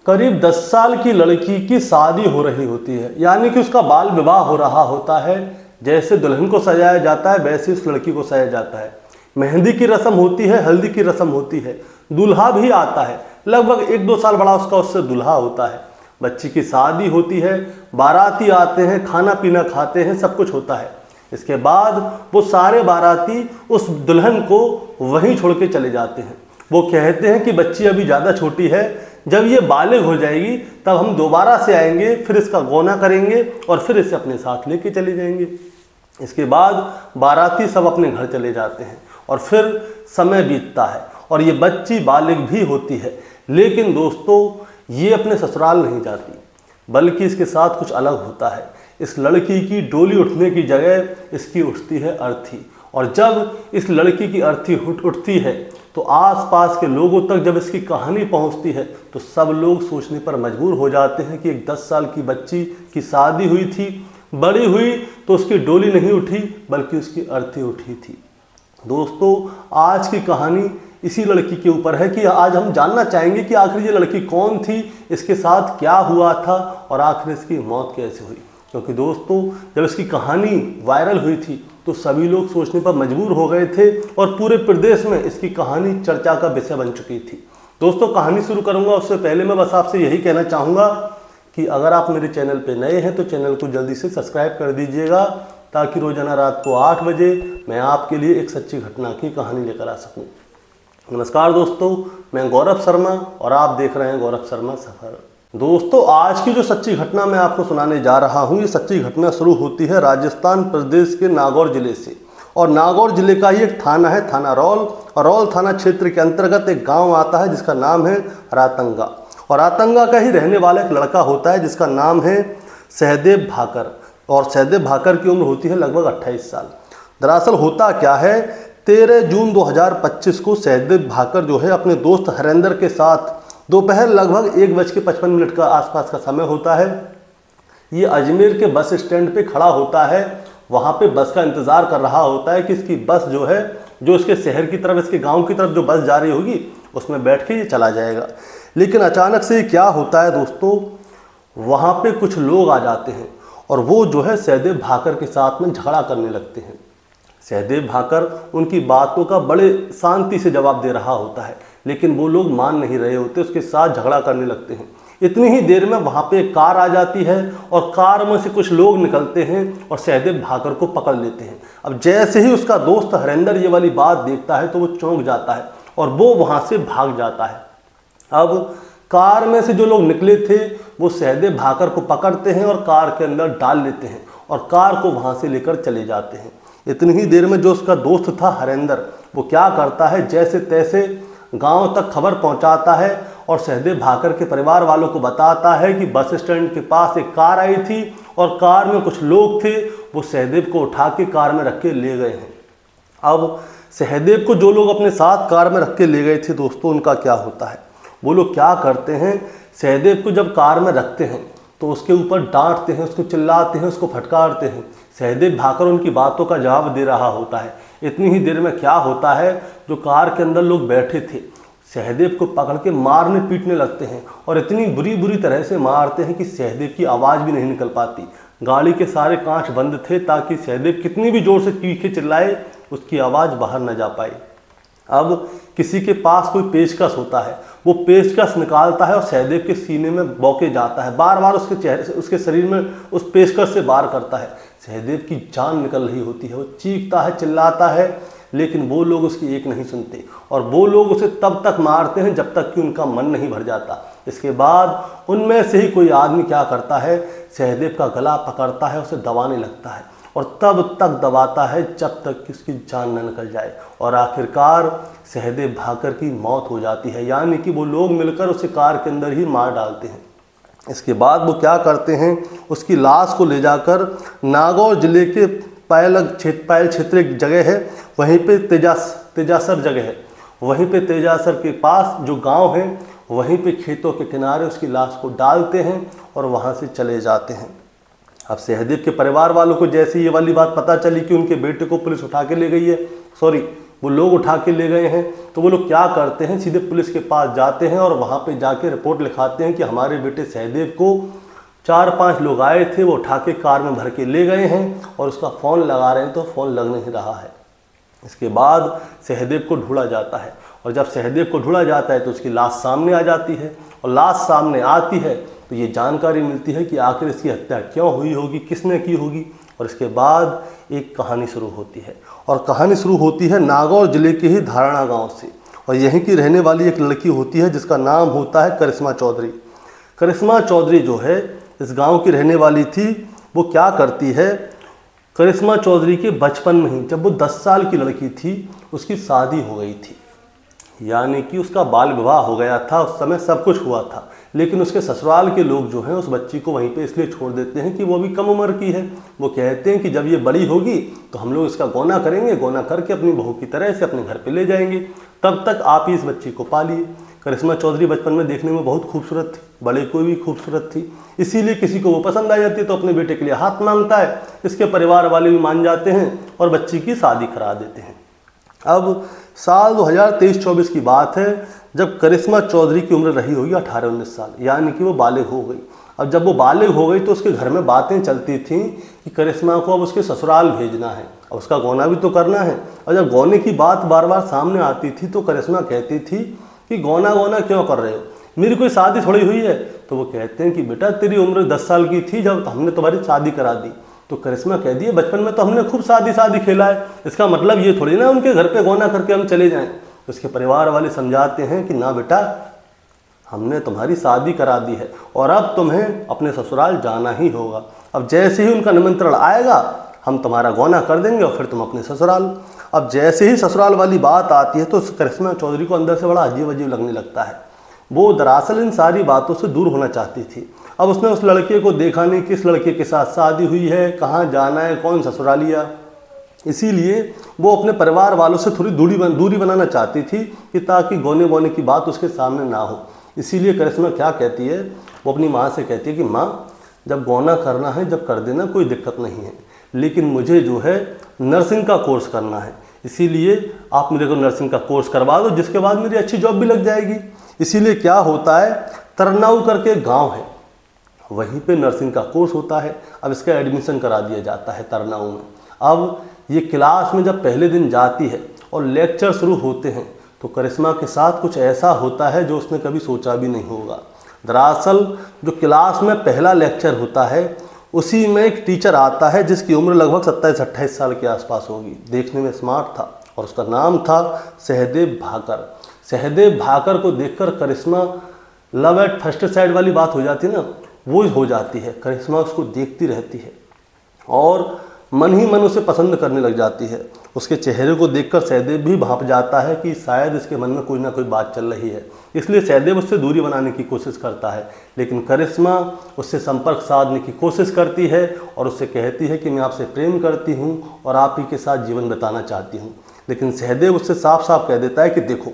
करीब 10 साल की लड़की की शादी हो रही होती है, यानी कि उसका बाल विवाह हो रहा होता है। जैसे दुल्हन को सजाया जाता है वैसे उस लड़की को सजाया जाता है। मेहंदी की रस्म होती है, हल्दी की रस्म होती है, दूल्हा भी आता है, लगभग 1-2 साल बड़ा उससे दूल्हा होता है। बच्ची की शादी होती है, बाराती आते हैं, खाना पीना खाते हैं, सब कुछ होता है। इसके बाद वो सारे बाराती उस दुल्हन को वहीं छोड़ के चले जाते हैं। वो कहते हैं कि बच्ची अभी ज़्यादा छोटी है, जब ये बालिग हो जाएगी तब हम दोबारा से आएंगे, फिर इसका गौना करेंगे और फिर इसे अपने साथ लेके चले जाएंगे। इसके बाद बाराती सब अपने घर चले जाते हैं और फिर समय बीतता है और ये बच्ची बालिग भी होती है। लेकिन दोस्तों, ये अपने ससुराल नहीं जाती, बल्कि इसके साथ कुछ अलग होता है। इस लड़की की डोली उठने की जगह इसकी उठती है अर्थी, और जब इस लड़की की अर्थी उठती है तो आसपास के लोगों तक जब इसकी कहानी पहुंचती है तो सब लोग सोचने पर मजबूर हो जाते हैं कि एक 10 साल की बच्ची की शादी हुई थी, बड़ी हुई तो उसकी डोली नहीं उठी बल्कि उसकी अर्थी उठी थी। दोस्तों, आज की कहानी इसी लड़की के ऊपर है कि आज हम जानना चाहेंगे कि आखिर ये लड़की कौन थी, इसके साथ क्या हुआ था और आखिर इसकी मौत कैसे हुई। क्योंकि दोस्तों, जब इसकी कहानी वायरल हुई थी तो सभी लोग सोचने पर मजबूर हो गए थे और पूरे प्रदेश में इसकी कहानी चर्चा का विषय बन चुकी थी। दोस्तों, कहानी शुरू करूंगा उससे पहले मैं बस आपसे यही कहना चाहूँगा कि अगर आप मेरे चैनल पर नए हैं तो चैनल को जल्दी से सब्सक्राइब कर दीजिएगा, ताकि रोजाना रात को 8 बजे मैं आपके लिए एक सच्ची घटना की कहानी लेकर आ सकूँ। नमस्कार दोस्तों, मैं गौरव शर्मा और आप देख रहे हैं गौरव शर्मा सफ़र। दोस्तों, आज की जो सच्ची घटना मैं आपको सुनाने जा रहा हूं, ये सच्ची घटना शुरू होती है राजस्थान प्रदेश के नागौर जिले से। और नागौर जिले का ही एक थाना है, थाना रौल, और रौल थाना क्षेत्र के अंतर्गत एक गांव आता है जिसका नाम है रातंगा। और रातंगा का ही रहने वाला एक लड़का होता है जिसका नाम है सहदेव भाकर, और सहदेव भाकर की उम्र होती है लगभग 28 साल। दरअसल होता क्या है, 13 जून 2025 को सहदेव भाकर जो है अपने दोस्त हरेंद्र के साथ दोपहर लगभग 1:55 का आसपास का समय होता है। ये अजमेर के बस स्टैंड पे खड़ा होता है, वहाँ पे बस का इंतज़ार कर रहा होता है कि इसकी बस जो है, जो इसके शहर की तरफ, इसके गांव की तरफ जो बस जा रही होगी उसमें बैठ के ये चला जाएगा। लेकिन अचानक से क्या होता है दोस्तों, वहाँ पे कुछ लोग आ जाते हैं और वो जो है सहदेव भाकर के साथ में झगड़ा करने लगते हैं। सहदेव भाकर उनकी बातों का बड़े शांति से जवाब दे रहा होता है, लेकिन वो लोग मान नहीं रहे होते, उसके साथ झगड़ा करने लगते हैं। इतनी ही देर में वहाँ पे एक कार आ जाती है और कार में से कुछ लोग निकलते हैं और सहदेव भाकर को पकड़ लेते हैं। अब जैसे ही उसका दोस्त हरेंद्र ये वाली बात देखता है तो वो चौंक जाता है और वो वहाँ से भाग जाता है। अब कार में से जो लोग निकले थे वो सहदेव भाकर को पकड़ते हैं और कार के अंदर डाल लेते हैं और कार को वहाँ से लेकर चले जाते हैं। इतनी ही देर में जो उसका दोस्त था हरेंद्र, वो क्या करता है, जैसे तैसे गांव तक खबर पहुंचाता है और सहदेव भाकर के परिवार वालों को बताता है कि बस स्टैंड के पास एक कार आई थी और कार में कुछ लोग थे, वो सहदेव को उठा के कार में रख के ले गए हैं। अब सहदेव को जो लोग अपने साथ कार में रख के ले गए थे दोस्तों, उनका क्या होता है, वो लोग क्या करते हैं, सहदेव को जब कार में रखते हैं तो उसके ऊपर डांटते हैं, उसको चिल्लाते हैं, उसको फटकारते हैं। सहदेव भाकर उनकी बातों का जवाब दे रहा होता है। इतनी ही देर में क्या होता है, जो कार के अंदर लोग बैठे थे सहदेव को पकड़ के मारने पीटने लगते हैं और इतनी बुरी तरह से मारते हैं कि सहदेव की आवाज़ भी नहीं निकल पाती। गाड़ी के सारे कांच बंद थे ताकि सहदेव कितनी भी जोर से चीखे चिल्लाए उसकी आवाज़ बाहर न जा पाए। अब किसी के पास कोई पेचकस होता है, वो पेचकस निकालता है और सहदेव के सीने में बौके जाता है, बार बार उसके चेहरे से, उसके शरीर में उस पेचकस से वार करता है। सहदेव की जान निकल रही होती है, वो चीखता है, चिल्लाता है, लेकिन वो लोग उसकी एक नहीं सुनते और वो लोग उसे तब तक मारते हैं जब तक कि उनका मन नहीं भर जाता। इसके बाद उनमें से ही कोई आदमी क्या करता है, सहदेव का गला पकड़ता है, उसे दबाने लगता है और तब तक दबाता है जब तक कि उसकी जान न निकल जाए और आखिरकार सहदेव भाकर की मौत हो जाती है, यानी कि वो लोग मिलकर उसे कार के अंदर ही मार डालते हैं। इसके बाद वो क्या करते हैं, उसकी लाश को ले जाकर नागौर जिले के पायल क्षेत्र एक जगह है, वहीं पे तेजासर जगह है, वहीं पे तेजासर के पास जो गांव है वहीं पे खेतों के किनारे उसकी लाश को डालते हैं और वहां से चले जाते हैं। अब सहदेव के परिवार वालों को जैसे ये वाली बात पता चली कि उनके बेटे को पुलिस उठा के ले गई है, वो लोग उठा के ले गए हैं। तो वो लोग क्या करते हैं, सीधे पुलिस के पास जाते हैं और वहाँ पे जाके रिपोर्ट लिखाते हैं कि हमारे बेटे सहदेव को 4-5 लोग आए थे, वो उठा के कार में भर के ले गए हैं और उसका फ़ोन लगा रहे हैं तो फ़ोन लग नहीं रहा है। इसके बाद सहदेव को ढूंढा जाता है और जब सहदेव को ढूंढा जाता है तो उसकी लाश सामने आ जाती है और लाश सामने आती है तो ये जानकारी मिलती है कि आखिर इसकी हत्या क्यों हुई होगी, किसने की होगी। और इसके बाद एक कहानी शुरू होती है और कहानी शुरू होती है नागौर ज़िले के ही धारणा गांव से और यहीं की रहने वाली एक लड़की होती है जिसका नाम होता है करिश्मा चौधरी। करिश्मा चौधरी जो है इस गांव की रहने वाली थी। वो क्या करती है, करिश्मा चौधरी के बचपन में ही जब वो 10 साल की लड़की थी उसकी शादी हो गई थी, यानी कि उसका बाल विवाह हो गया था। उस समय सब कुछ हुआ था, लेकिन उसके ससुराल के लोग जो हैं उस बच्ची को वहीं पे इसलिए छोड़ देते हैं कि वो अभी कम उम्र की है। वो कहते हैं कि जब ये बड़ी होगी तो हम लोग इसका गौना करेंगे, गौना करके अपनी बहू की तरह से अपने घर पे ले जाएंगे, तब तक आप ही इस बच्ची को पालिए। करिश्मा चौधरी बचपन में देखने में बहुत खूबसूरत थी, बड़े को भी खूबसूरत थी, इसीलिए किसी को वो पसंद आ जाती है तो अपने बेटे के लिए हाथ मांगता है। इसके परिवार वाले भी मान जाते हैं और बच्ची की शादी करा देते हैं। अब साल 2023-24 की बात है जब करिश्मा चौधरी की उम्र रही होगी 18-19 साल, यानी कि वो बालिग हो गई। अब जब वो बालिग हो गई तो उसके घर में बातें चलती थीं कि करिश्मा को अब उसके ससुराल भेजना है, अब उसका गौना भी तो करना है। और जब गौने की बात बार बार सामने आती थी तो करिश्मा कहती थी कि गौना क्यों कर रहे हो, मेरी कोई शादी थोड़ी हुई है। तो वो कहते हैं कि बेटा तेरी उम्र 10 साल की थी जब हमने तुम्हारी शादी करा दी। तो करिश्मा कह दी बचपन में तो हमने खूब शादी खेला है, इसका मतलब ये थोड़ी ना उनके घर पे गौना करके हम चले जाएं। तो उसके परिवार वाले समझाते हैं कि ना बेटा, हमने तुम्हारी शादी करा दी है और अब तुम्हें अपने ससुराल जाना ही होगा। अब जैसे ही उनका निमंत्रण आएगा हम तुम्हारा गौना कर देंगे और फिर तुम अपने ससुराल। अब जैसे ही ससुराल वाली बात आती है तो करिश्मा चौधरी को अंदर से बड़ा अजीब अजीब लगने लगता है। वो दरअसल इन सारी बातों से दूर होना चाहती थी। अब उसने उस लड़के को देखा नहीं, किस लड़के के साथ शादी हुई है, कहाँ जाना है, कौन ससुरालिया, इसीलिए वो अपने परिवार वालों से थोड़ी दूरी बनाना चाहती थी कि ताकि गौने की बात उसके सामने ना हो। इसीलिए करिश्मा क्या कहती है, वो अपनी माँ से कहती है कि माँ, जब गौना करना है जब कर देना, कोई दिक्कत नहीं है, लेकिन मुझे जो है नर्सिंग का कोर्स करना है, इसीलिए आप मेरे को नर्सिंग का कोर्स करवा दो, जिसके बाद मेरी अच्छी जॉब भी लग जाएगी। इसीलिए क्या होता है, तरनाऊ करके गांव है, वहीं पे नर्सिंग का कोर्स होता है। अब इसका एडमिशन करा दिया जाता है तरनाऊ में। अब ये क्लास में जब पहले दिन जाती है और लेक्चर शुरू होते हैं तो करिश्मा के साथ कुछ ऐसा होता है जो उसने कभी सोचा भी नहीं होगा। दरअसल जो क्लास में पहला लेक्चर होता है उसी में एक टीचर आता है जिसकी उम्र लगभग 27-28 साल के आसपास होगी, देखने में स्मार्ट था और उसका नाम था सहदेव भाकर। सहदेव भाकर को देखकर करिश्मा लव एट फर्स्ट साइड वाली बात हो जाती है ना, वो हो जाती है। करिश्मा उसको देखती रहती है और मन ही मन उसे पसंद करने लग जाती है। उसके चेहरे को देखकर सहदेव भी भांप जाता है कि शायद इसके मन में कोई ना कोई बात चल रही है, इसलिए सहदेव उससे दूरी बनाने की कोशिश करता है। लेकिन करिश्मा उससे संपर्क साधने की कोशिश करती है और उससे कहती है कि मैं आपसे प्रेम करती हूँ और आप ही के साथ जीवन बिताना चाहती हूँ। लेकिन सहदेव उससे साफ साफ कह देता है कि देखो,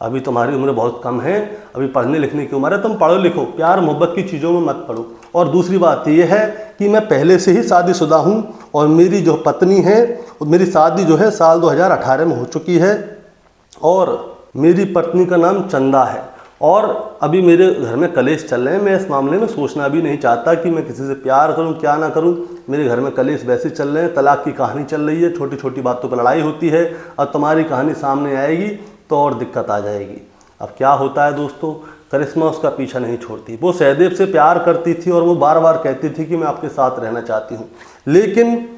अभी तुम्हारी उम्र बहुत कम है, अभी पढ़ने लिखने की उम्र है, तुम पढ़ो लिखो, प्यार मोहब्बत की चीज़ों में मत पढ़ो। और दूसरी बात यह है कि मैं पहले से ही शादीशुदा हूँ और मेरी जो पत्नी है, मेरी शादी जो है साल 2018 में हो चुकी है और मेरी पत्नी का नाम चंदा है और अभी मेरे घर में कलेश चल रहे हैं। मैं इस मामले में सोचना भी नहीं चाहता कि मैं किसी से प्यार करूं, क्या ना करूं। मेरे घर में कलेश वैसे चल रहे हैं, तलाक की कहानी चल रही है, छोटी छोटी बातों पर लड़ाई होती है और तुम्हारी कहानी सामने आएगी तो और दिक्कत आ जाएगी। अब क्या होता है दोस्तों, करिश्मा उसका पीछा नहीं छोड़ती। वो सहदेव से प्यार करती थी और वो बार बार कहती थी कि मैं आपके साथ रहना चाहती हूँ, लेकिन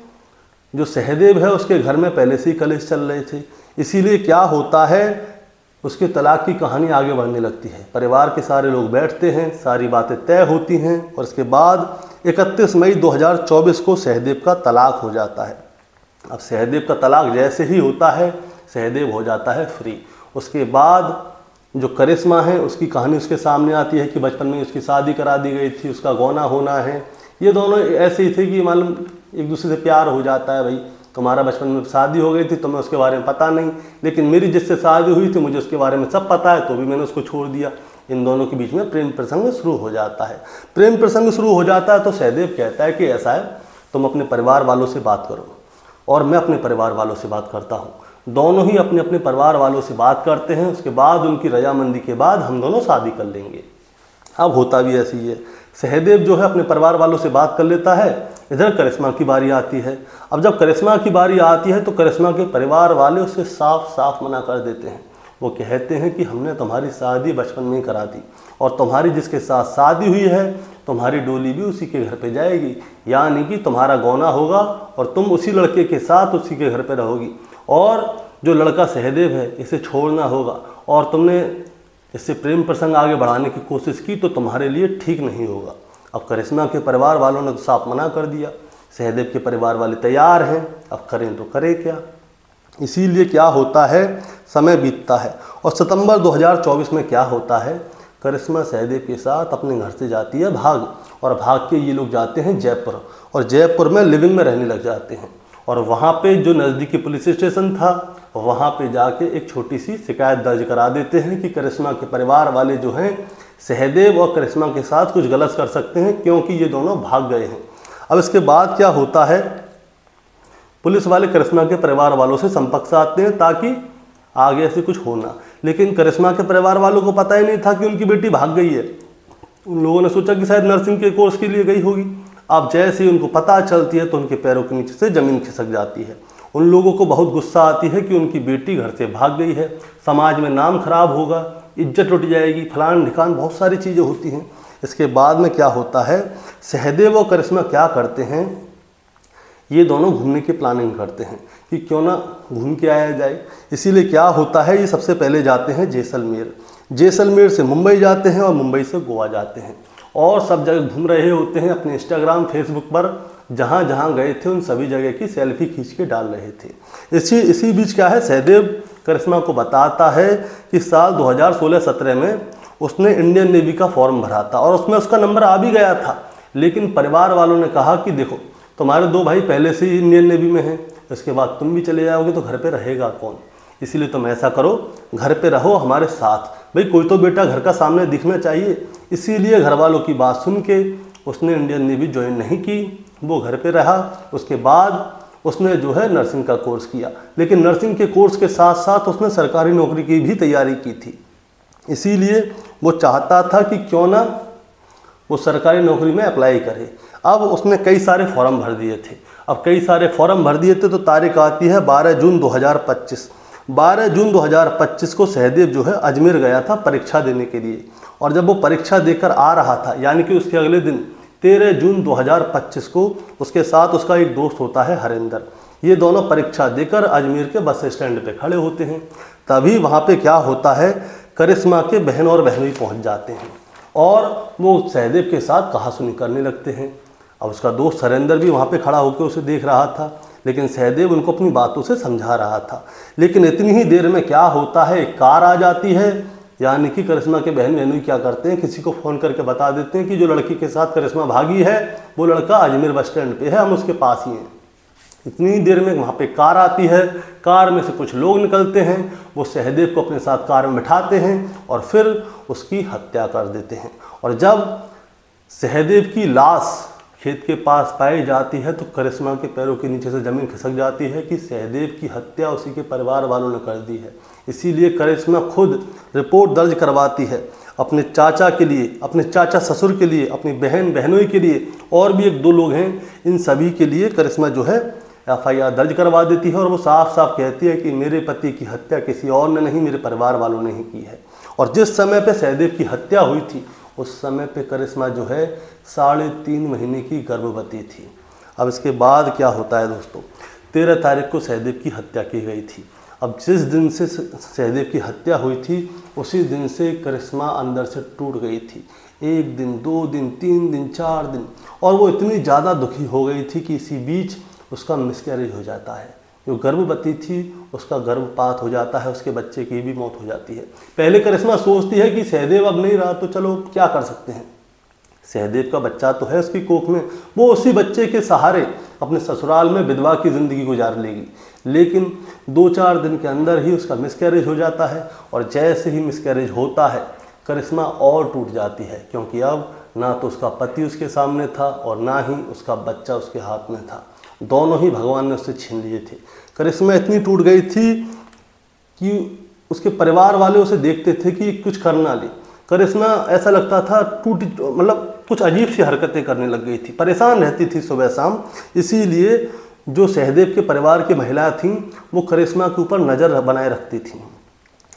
जो सहदेव है उसके घर में पहले से ही कलेश चल रहे थे। इसीलिए क्या होता है, उसके तलाक की कहानी आगे बढ़ने लगती है। परिवार के सारे लोग बैठते हैं, सारी बातें तय होती हैं और इसके बाद 31 मई 2024 को सहदेव का तलाक हो जाता है। अब सहदेव का तलाक जैसे ही होता है, सहदेव हो जाता है फ्री। उसके बाद जो करिश्मा है उसकी कहानी उसके सामने आती है कि बचपन में उसकी शादी करा दी गई थी, उसका गौना होना है। ये दोनों ऐसे ही थे कि मालूम एक दूसरे से प्यार हो जाता है, भाई तुम्हारा बचपन में शादी हो गई थी, तुम्हें उसके बारे में पता नहीं, लेकिन मेरी जिससे शादी हुई थी मुझे उसके बारे में सब पता है, तो भी मैंने उसको छोड़ दिया। इन दोनों के बीच में प्रेम प्रसंग शुरू हो जाता है। प्रेम प्रसंग शुरू हो जाता है तो सहदेव कहता है कि ऐसा है, तुम अपने परिवार वालों से बात करो और मैं अपने परिवार वालों से बात करता हूँ। दोनों ही अपने अपने परिवार वालों से बात करते हैं, उसके बाद उनकी रजामंदी के बाद हम दोनों शादी कर लेंगे। अब होता भी ऐसी ही है, सहदेव जो है अपने परिवार वालों से बात कर लेता है, इधर करिश्मा की बारी आती है। अब जब करिश्मा की बारी आती है तो करिश्मा के परिवार वाले उसे साफ साफ मना कर देते हैं। वो कहते हैं कि हमने तुम्हारी शादी बचपन में ही करा दी और तुम्हारी जिसके साथ शादी हुई है तुम्हारी डोली भी उसी के घर पे जाएगी, यानी कि तुम्हारा गौना होगा और तुम उसी लड़के के साथ उसी के घर पे रहोगी, और जो लड़का सहदेव है इसे छोड़ना होगा, और तुमने इससे प्रेम प्रसंग आगे बढ़ाने की कोशिश की तो तुम्हारे लिए ठीक नहीं होगा। अब करिश्मा के परिवार वालों ने तो साफ मना कर दिया, सहदेव के परिवार वाले तैयार हैं, अब करें तो करें क्या। इसीलिए क्या होता है, समय बीतता है और सितंबर 2024 में क्या होता है, करिश्मा सहदेव के साथ अपने घर से जाती है भाग, और भाग के ये लोग जाते हैं जयपुर, और जयपुर में लिविंग में रहने लग जाते हैं। और वहाँ पे जो नज़दीकी पुलिस स्टेशन था वहाँ पे जाके एक छोटी सी शिकायत दर्ज करा देते हैं कि करिश्मा के परिवार वाले जो हैं सहदेव और करिश्मा के साथ कुछ गलत कर सकते हैं क्योंकि ये दोनों भाग गए हैं। अब इसके बाद क्या होता है, पुलिस वाले करिश्मा के परिवार वालों से संपर्क से आते हैं ताकि आगे ऐसे कुछ हो ना, लेकिन करिश्मा के परिवार वालों को पता ही नहीं था कि उनकी बेटी भाग गई है। उन लोगों ने सोचा कि शायद नर्सिंग के कोर्स के लिए गई होगी। अब जैसे ही उनको पता चलती है तो उनके पैरों के नीचे से ज़मीन खिसक जाती है। उन लोगों को बहुत गुस्सा आती है कि उनकी बेटी घर से भाग गई है, समाज में नाम खराब होगा, इज्जत लुट जाएगी, फलान ढिकान बहुत सारी चीज़ें होती हैं। इसके बाद में क्या होता है, सहदेव और करिश्मा क्या करते हैं, ये दोनों घूमने की प्लानिंग करते हैं कि क्यों ना घूम के आया जाए। इसीलिए क्या होता है, ये सबसे पहले जाते हैं जैसलमेर, जैसलमेर से मुंबई जाते हैं और मुंबई से गोवा जाते हैं, और सब जगह घूम रहे होते हैं। अपने इंस्टाग्राम फेसबुक पर जहाँ जहाँ गए थे उन सभी जगह की सेल्फी खींच के डाल रहे थे। इसी बीच क्या है, सहदेव करिश्मा को बताता है कि साल 2016-17 में उसने इंडियन नेवी का फॉर्म भरा था और उसमें उसका नंबर आ भी गया था, लेकिन परिवार वालों ने कहा कि देखो तुम्हारे दो भाई पहले से ही इंडियन नेवी में हैं, इसके बाद तुम भी चले जाओगे तो घर पे रहेगा कौन, इसलिए तुम ऐसा करो घर पे रहो हमारे साथ, भाई कोई तो बेटा घर का सामने दिखना चाहिए। इसीलिए घर वालों की बात सुन के उसने इंडियन नेवी ज्वाइन नहीं की, वो घर पे रहा। उसके बाद उसने जो है नर्सिंग का कोर्स किया, लेकिन नर्सिंग के कोर्स के साथ साथ उसने सरकारी नौकरी की भी तैयारी की थी। इसीलिए वो चाहता था कि क्यों ना वो सरकारी नौकरी में अप्लाई करे। अब उसने कई सारे फॉर्म भर दिए थे। अब कई सारे फॉर्म भर दिए थे तो तारीख आती है 12 जून 2025। 12 जून 2025 को सहदेव जो है अजमेर गया था परीक्षा देने के लिए, और जब वो परीक्षा देकर आ रहा था यानी कि उसके अगले दिन 13 जून 2025 को उसके साथ उसका एक दोस्त होता है हरिंदर, ये दोनों परीक्षा देकर अजमेर के बस स्टैंड पे खड़े होते हैं। तभी वहाँ पे क्या होता है, करिश्मा के बहन और बहनोई पहुँच जाते हैं और वो सहदेव के साथ कहासुनी करने लगते हैं। अब उसका दोस्त हरिंदर भी वहाँ पे खड़ा होकर उसे देख रहा था, लेकिन सहदेव उनको अपनी बातों से समझा रहा था। लेकिन इतनी ही देर में क्या होता है, एक कार आ जाती है, यानी कि करिश्मा के बहन बहनोई क्या करते हैं, किसी को फ़ोन करके बता देते हैं कि जो लड़की के साथ करिश्मा भागी है वो लड़का अजमेर बस स्टैंड पे है, हम उसके पास ही हैं। इतनी देर में वहाँ पे कार आती है, कार में से कुछ लोग निकलते हैं, वो सहदेव को अपने साथ कार में बिठाते हैं और फिर उसकी हत्या कर देते हैं। और जब सहदेव की लाश खेत के पास पाई जाती है तो करिश्मा के पैरों के नीचे से ज़मीन खिसक जाती है कि सहदेव की हत्या उसी के परिवार वालों ने कर दी है। इसीलिए करिश्मा खुद रिपोर्ट दर्ज करवाती है अपने चाचा के लिए, अपने चाचा ससुर के लिए, अपनी बहन बहनोई के लिए, और भी 1-2 लोग हैं, इन सभी के लिए करिश्मा जो है FIR दर्ज करवा देती है और वो साफ साफ कहती है कि मेरे पति की हत्या किसी और ने नहीं, मेरे परिवार वालों ने ही की है। और जिस समय पे सहदेव की हत्या हुई थी उस समय पे करिश्मा जो है 3.5 महीने की गर्भवती थी। अब इसके बाद क्या होता है दोस्तों, 13 तारीख को सहदेव की हत्या की गई थी। अब जिस दिन से सहदेव की हत्या हुई थी उसी दिन से करिश्मा अंदर से टूट गई थी। 1 दिन, 2 दिन, 3 दिन, 4 दिन, और वो इतनी ज़्यादा दुखी हो गई थी कि इसी बीच उसका मिसकैरेज हो जाता है। जो गर्भवती थी उसका गर्भपात हो जाता है, उसके बच्चे की भी मौत हो जाती है। पहले करिश्मा सोचती है कि सहदेव अब नहीं रहा तो चलो क्या कर सकते हैं, सहदेव का बच्चा तो है उसकी कोख में, वो उसी बच्चे के सहारे अपने ससुराल में विधवा की ज़िंदगी गुजार लेगी। लेकिन 2-4 दिन के अंदर ही उसका मिसकैरेज हो जाता है, और जैसे ही मिसकैरेज होता है करिश्मा और टूट जाती है, क्योंकि अब ना तो उसका पति उसके सामने था और ना ही उसका बच्चा उसके हाथ में था। दोनों ही भगवान ने उससे छीन लिए थे। करिश्मा इतनी टूट गई थी कि उसके परिवार वाले उसे देखते थे कि कुछ करना ले। करिश्मा ऐसा लगता था मतलब कुछ अजीब सी हरकतें करने लग गई थी, परेशान रहती थी सुबह शाम। इसीलिए जो सहदेव के परिवार की महिलाएं थीं वो करिश्मा के ऊपर नज़र बनाए रखती थीं।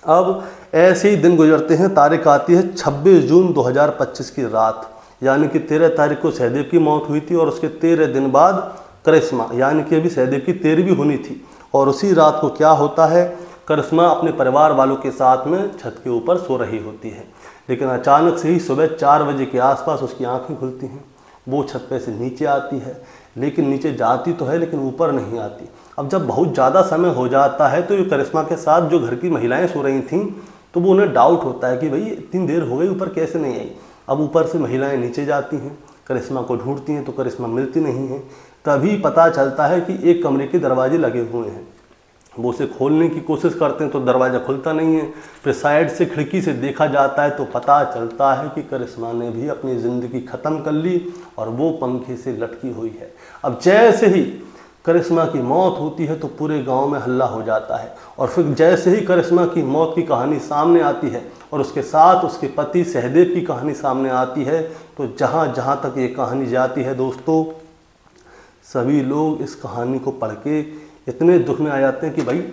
अब ऐसे ही दिन गुजरते हैं, तारीख आती है 26 जून 2025 की रात, यानी कि 13 तारीख को सहदेव की मौत हुई थी और उसके 13 दिन बाद करिश्मा, यानी कि अभी सहदेव की 13वीं होनी थी। और उसी रात को क्या होता है, करिश्मा अपने परिवार वालों के साथ में छत के ऊपर सो रही होती है, लेकिन अचानक से ही सुबह 4 बजे के आसपास उसकी आंखें खुलती हैं। वो छत पे से नीचे आती है, लेकिन नीचे जाती तो है लेकिन ऊपर नहीं आती। अब जब बहुत ज़्यादा समय हो जाता है तो ये करिश्मा के साथ जो घर की महिलाएं सो रही थीं, तो वो उन्हें डाउट होता है कि भाई इतनी देर हो गई, ऊपर कैसे नहीं आई। अब ऊपर से महिलाएं नीचे जाती हैं, करिश्मा को ढूंढती हैं तो करिश्मा मिलती नहीं है। तभी पता चलता है कि एक कमरे के दरवाजे लगे हुए हैं। वो उसे खोलने की कोशिश करते हैं तो दरवाज़ा खुलता नहीं है। फिर साइड से खिड़की से देखा जाता है तो पता चलता है कि करिश्मा ने भी अपनी ज़िंदगी ख़त्म कर ली और वो पंखे से लटकी हुई है। अब जैसे ही करिश्मा की मौत होती है तो पूरे गांव में हल्ला हो जाता है। और फिर जैसे ही करिश्मा की मौत की कहानी सामने आती है और उसके साथ उसके पति सहदेव की कहानी सामने आती है, तो जहाँ जहाँ तक ये कहानी जाती है दोस्तों, सभी लोग इस कहानी को पढ़ के इतने दुख में आ जाते हैं कि भाई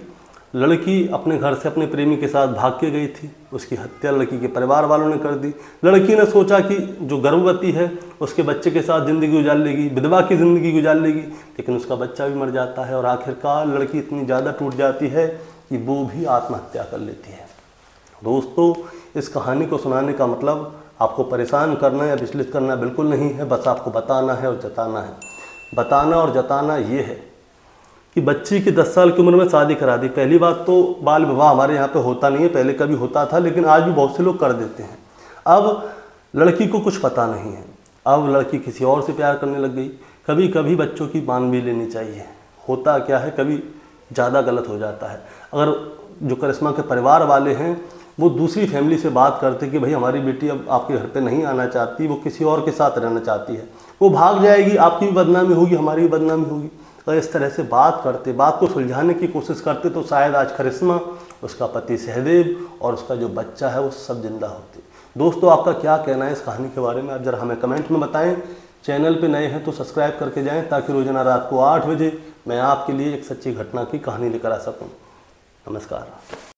लड़की अपने घर से अपने प्रेमी के साथ भाग के गई थी, उसकी हत्या लड़की के परिवार वालों ने कर दी। लड़की ने सोचा कि जो गर्भवती है उसके बच्चे के साथ ज़िंदगी गुजार लेगी, विधवा की ज़िंदगी गुजार लेगी, लेकिन उसका बच्चा भी मर जाता है और आखिरकार लड़की इतनी ज़्यादा टूट जाती है कि वो भी आत्महत्या कर लेती है। दोस्तों, इस कहानी को सुनाने का मतलब आपको परेशान करना या विचलित करना बिल्कुल नहीं है, बस आपको बताना है और जताना है। बताना और जताना ये है कि बच्ची की 10 साल की उम्र में शादी करा दी। पहली बात तो बाल विवाह हमारे यहाँ पे होता नहीं है, पहले कभी होता था लेकिन आज भी बहुत से लोग कर देते हैं। अब लड़की को कुछ पता नहीं है, अब लड़की किसी और से प्यार करने लग गई। कभी कभी बच्चों की मान भी लेनी चाहिए। होता क्या है, कभी ज़्यादा गलत हो जाता है। अगर जो करिश्मा के परिवार वाले हैं वो दूसरी फैमिली से बात करते कि भाई हमारी बेटी अब आपके घर पे नहीं आना चाहती, वो किसी और के साथ रहना चाहती है, वो भाग जाएगी, आपकी भी बदनामी होगी, हमारी भी बदनामी होगी। अगर इस तरह से बात करते, बात को सुलझाने की कोशिश करते तो शायद आज करिश्मा, उसका पति सहदेव और उसका जो बच्चा है वो सब जिंदा होते। दोस्तों, आपका क्या कहना है इस कहानी के बारे में, आप जरा हमें कमेंट में बताएं। चैनल पे नए हैं तो सब्सक्राइब करके जाएं ताकि रोजाना रात को 8 बजे मैं आपके लिए एक सच्ची घटना की कहानी लेकर आ सकूं। नमस्कार।